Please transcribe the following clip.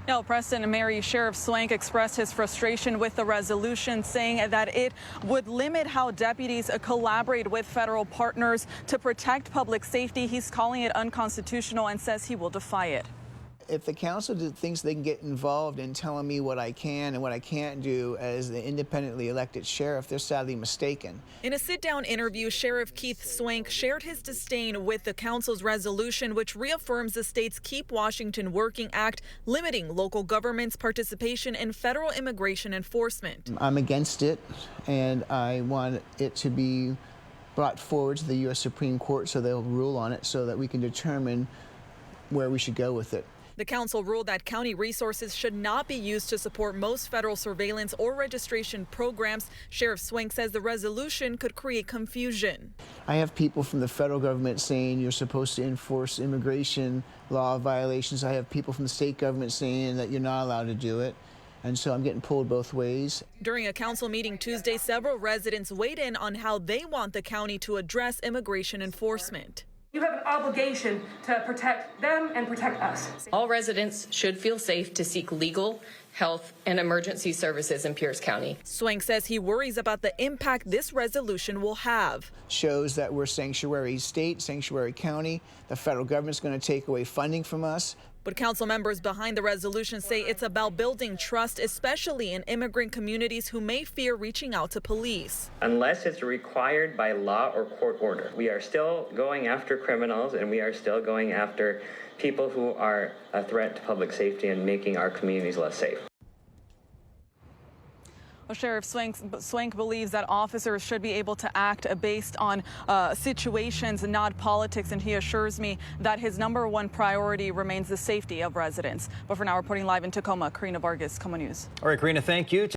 Now, Preston and Mary, Sheriff Swank expressed his frustration with the resolution, saying that it would limit how deputies collaborate with federal partners to protect public safety. He's calling it unconstitutional and says he will defy it. If the council thinks they can get involved in telling me what I can and what I can't do as the independently elected sheriff, they're sadly mistaken. In a sit-down interview, Sheriff Keith Swank shared his disdain with the council's resolution, which reaffirms the state's Keep Washington Working Act, limiting local government's participation in federal immigration enforcement. I'm against it, and I want it to be brought forward to the U.S. Supreme Court so they'll rule on it so that we can determine where we should go with it. The council ruled that county resources should not be used to support most federal surveillance or registration programs. Sheriff Swank says the resolution could create confusion. I have people from the federal government saying you're supposed to enforce immigration law violations. I have people from the state government saying that you're not allowed to do it. And so I'm getting pulled both ways. During a council meeting Tuesday, several residents weighed in on how they want the county to address immigration enforcement. You have an obligation to protect them and protect us. All residents should feel safe to seek legal, health, and emergency services in Pierce County. Swank says he worries about the impact this resolution will have. Shows that we're sanctuary state, sanctuary county. The federal government's going to take away funding from us. But council members behind the resolution say it's about building trust, especially in immigrant communities who may fear reaching out to police. Unless it's required by law or court order, we are still going after criminals, and we are still going after people who are a threat to public safety and making our communities less safe. Well, Sheriff Swank believes that officers should be able to act based on situations, not politics, and he assures me that his #1 priority remains the safety of residents. But for now, reporting live in Tacoma, Karina Vargas, KOMO News. All right, Karina, thank you.